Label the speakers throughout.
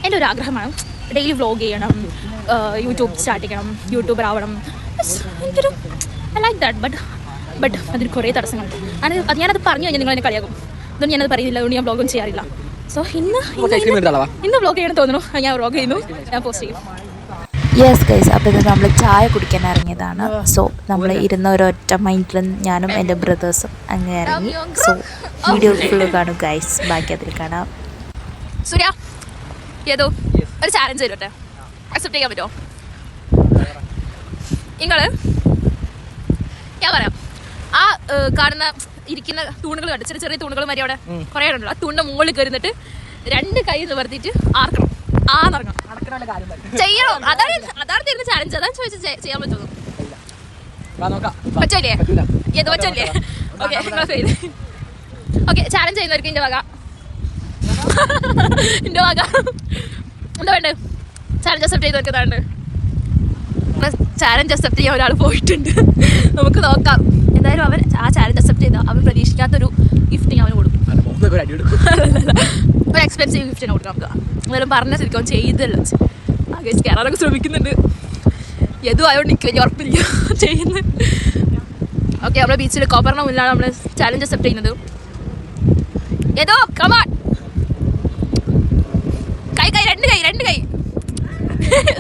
Speaker 1: എൻ്റെ ഒരു ആഗ്രഹമാണ് ഡെയിലി വ്ളോഗ് ചെയ്യണം, യൂട്യൂബ് സ്റ്റാർട്ട് ചെയ്യണം, യൂട്യൂബർ ആവണം. എനിക്കൊരു ഐ ലൈക്ക് ദാറ്റ്. ബട്ട് അതിന് കുറേ തടസ്സങ്ങളുണ്ട്. അത് ഞാനത് പറഞ്ഞു കഴിഞ്ഞാൽ നിങ്ങൾ എന്നെ കളിയാക്കും. ഇതൊന്നും ഞാനത് പറയുന്നില്ല, അതുകൊണ്ട് ഞാൻ വ്ളോഗൊന്നും ചെയ്യാറില്ല. സോ ഇന്ന് വ്ളോഗ് ചെയ്യണം തോന്നുന്നു. ഞാൻ വ്ളോഗ് ചെയ്യുന്നു, ഞാൻ പോസ്റ്റ് ചെയ്യും.
Speaker 2: യെസ് ഗൈസ്, അപ്പോൾ ഇത് നമ്മൾ ചായ കുടിക്കാൻ ഇറങ്ങിയതാണ്. സോ നമ്മൾ ഇരുന്ന ഒരൊറ്റ മൈൻഡിൽ ഞാനും എൻ്റെ ബ്രദേഴ്സും അങ്ങനെ ഇറങ്ങി. സോ വീഡിയോ ഫുള്ള് കാണും ഗൈസ്, ബാക്കി അതിൽ കാണാം.
Speaker 1: സൂര്യ ഏതോ ഒരു ചാലഞ്ച് തരുമട്ടെ, അക്സെപ്റ്റ് ചെയ്യാൻ പറ്റുമോ? നിങ്ങൾ ഞാൻ പറയാം, ആ കാണുന്ന ഇരിക്കുന്ന തൂണുകൾ കണ്ട്, ചെറിയ ചെറിയ തൂണുകൾ മതി അവിടെ കുറേ ഉണ്ടല്ലോ. ആ തൂണിൻ്റെ മുകളിൽ കയറുന്നിട്ട് 2 കൈ നിവർത്തിയിട്ട് ആർക്കണം, ആന്നിറങ്ങണം ചെയ്യണോ? അതാണ് തരുന്ന ചാലഞ്ച്. അതാണ് ചോദിച്ചത്, ചെയ്യാൻ പറ്റുമോ? പറ്റല്ലേ? ഏത് പറ്റല്ലേ? ഓക്കെ, നിങ്ങളെ പേര് ഓക്കെ. ചാലഞ്ച് ചെയ്യുന്നവർക്ക് എൻ്റെ വക എന്താ വേണ്ട? ചാലഞ്ച് അക്സെപ്റ്റ് ചെയ്തവർക്ക് ഇതാണ്ട്. ചാലഞ്ച് അക്സെപ്റ്റ് ചെയ്യാൻ ഒരാൾ പോയിട്ടുണ്ട്. നമുക്ക് നോക്കാം. എന്തായാലും അവൻ ആ ചാലഞ്ച് അക്സെപ്റ്റ് ചെയ്താൽ അവൻ പ്രതീക്ഷിക്കാത്തൊരു ഗിഫ്റ്റിങ് അവന് കൊടുക്കും. ഒരു എക്സ്പെൻസീവ് ഗിഫ്റ്റിനെ കൊടുക്കാം നമുക്ക്. എന്തായാലും പറഞ്ഞ ശരിക്കും അവൻ ചെയ്തല്ലോ. ആ കേസ് കയറാനൊക്കെ ശ്രമിക്കുന്നുണ്ട്. ഏതും ആയതുകൊണ്ട് എനിക്ക് വലിയ ഉറപ്പില്ല ചെയ്യുന്നത്. ഓക്കെ, നമ്മുടെ ബീച്ചിൽ കോപ്പറിന് മുന്നിലാണ് നമ്മൾ ചാലഞ്ച് അക്സെപ്റ്റ് ചെയ്യുന്നത്. ഏതോ കമാൺ, കൈ 2 കൈ.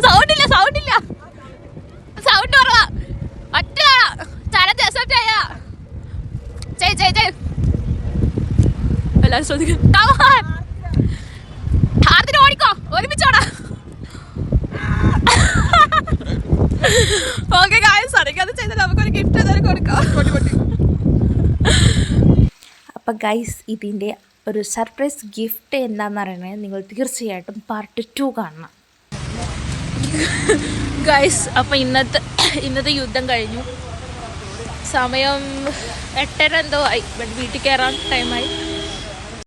Speaker 1: സൗണ്ടില്ല സൗണ്ട് കുറവാ. ഒറ്റ ചാലഞ്ച് അക്സെപ്റ്റ് ചെയ്യാ. എല്ലാവരും ശ്രദ്ധിക്കും. ആർത്തിന് ഓടിക്കോ, ഒരുമിച്ചോടാ. ഓക്കെ ഗായ്സ്, അറിയാതെ ചെയ്താൽ നമുക്കൊരു ഗിഫ്റ്റ് ഏതായാലും കൊടുക്കാം.
Speaker 2: അപ്പം ഗൈസ്, ഇതിൻ്റെ ഒരു സർപ്രൈസ് ഗിഫ്റ്റ് എന്താണെന്ന് പറയുന്നത് നിങ്ങൾ തീർച്ചയായിട്ടും പാർട്ട് 2 കാണണം
Speaker 1: ഗൈസ്. അപ്പം ഇന്നത്തെ യുദ്ധം കഴിഞ്ഞു. സമയം 8:30 എന്തോ ആയി. വീട്ടിൽ കയറാൻ ടൈമായി.